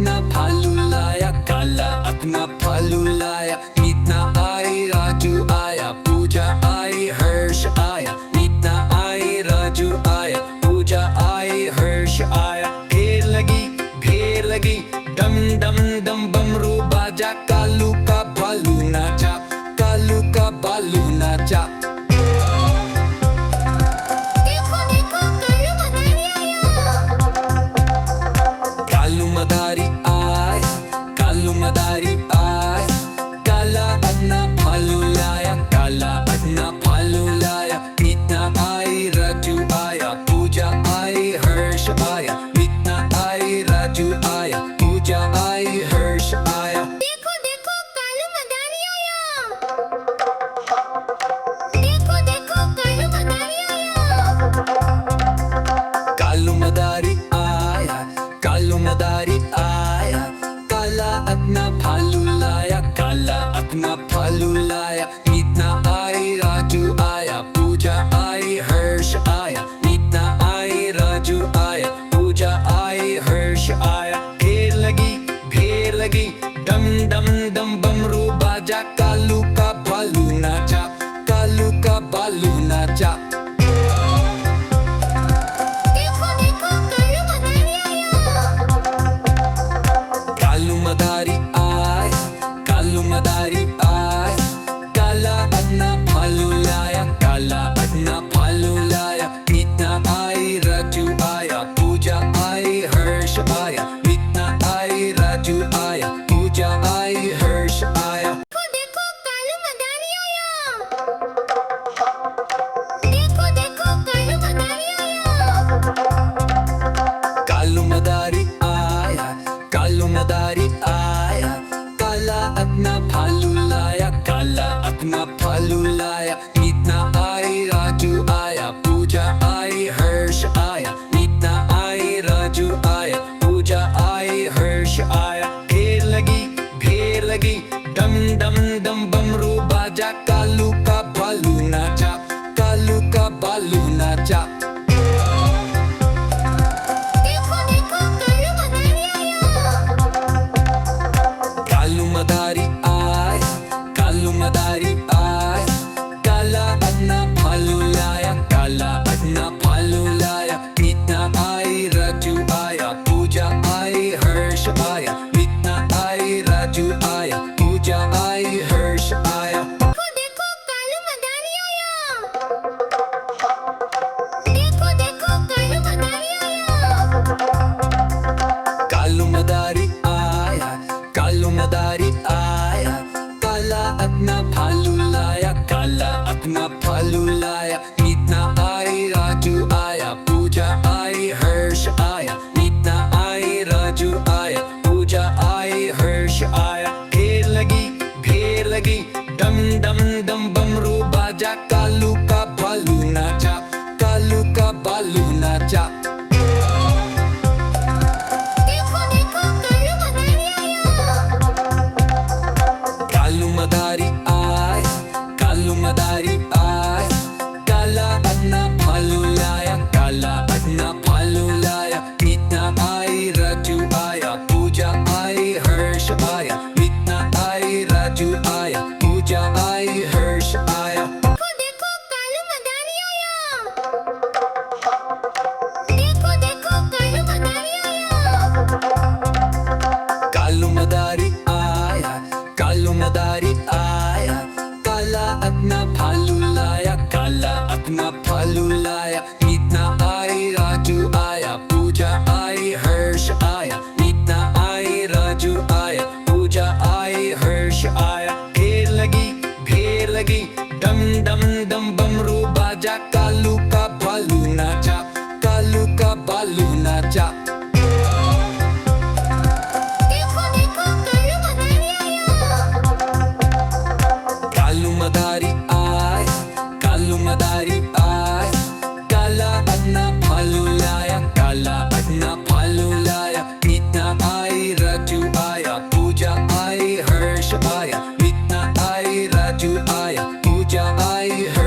अपना भालू लाया, काला अपना भालू लाया। मीतना आई, राजू आया, पूजा आई, हर्ष आया। मीतना आई, राजू आया, पूजा आई, हर्ष आया। ढेर लगी, डम डम डम बमरू बाजा। कालू का भालू नाचा, कालू का भालू नाचा। देखो देखो कालू मदारी आया। कालू मदारी आय, काला अपना भालू लाया, काला अपना भालू लाया। मीतना आई, राजू आया, पूजा आई, हर्ष आया। मीतना आई, राजू आया, पूजा आई, हर्ष आया। देखो देखो कालू मदारी आया। देखो देखो कालू मदारी आया। कालू मदारी आया, कालू मदारी आया। काला अपना भालू लाया, काला अपना भालू लाया। मीतना आई, राजू आया, पूजा आई, हर्ष आया। मीतना आई, राजू आया, पूजा आई, हर्ष आया। ढेर लगी, डम डम डम बमरू बाजा। कालू का भालू नाचा, कालू का भालू नाचा। देखो देखो कालू मदारी आया। कालू मदारी आय, काला अपना भालू लाया, काला अपना भालू लाया। मीतना आई, राजू आया, पूजा आई, हर्ष आया। मीतना आई, राजू आया, पूजा आई, हर्ष आया। देखो कालू मदारी आया। देखो देखो कालू मदारी आया। कालू मदारी आया, कालू मदारी आया। काला अपना भालू लाया, काला अपना भालू लाया। मीतना आई, राजू आया, पूजा आई, हर्ष आया। मीतना आई, राजू आया, पूजा आई, हर्ष आया। ढेर लगी, डम डम डम बमरू बाजा। कालू का भालू नाचा, कालू का भालू नाचा। देखो देखो कालू मदारी आय, कालू मदारी आय। काला अपना भालू लाया, काला अपना भालू लाया। मीतना आई, राजू आया, पूजा आई, हर्ष आया। मीतना आई, राजू आया, पूजा आई, हर्ष आया। देखो कालू मदारी आया। देखो देखो कालू मदारी आया। कालू मदारी आया, कालू मदारी आया। काला अपना भालू लाया, काला अपना भालू लाया। मीतना आई, राजू आया, पूजा आई, हर्ष आया। मीतना आई, राजू आया, पूजा आई, हर्ष आया। ढेर लगी, डम डम डम बमरू बाजा। कालू का भालू नाचा, कालू का भालू नाचा। देखो देखो कालू मदारी आय, कालू मदारी आय। काला अपना भालू लाया, काला अपना भालू लाया। मीतना आई, राजू आया, पूजा आई, हर्ष आया। मीतना आई, राजू आया, पूजा आई, हर्ष आया। देखो कालू मदारी आया। देखो देखो कालू मदारी आया। कालू मदारी आया, कालू मदारी आया। काला अपना भालू लाया, काला अपना भालू लाया। मीतना आई, राजू आया, पूजा आई, हर्ष आया। मीतना आई, राजू आया, पूजा आई, हर्ष आया। ढेर लगी, डम डम डम बमरू बाजा। कालू का भालू नाचा, कालू का भालू नाचा। देखो देखो कालू मदारी आय, कालू मदारी आय। काला अपना भालू लाया, काला अपना भालू लाया। मीतना आई, राजू आया, पूजा आई, हर्ष आया। मीतना आई, राजू आया, पूजा आई, हर्ष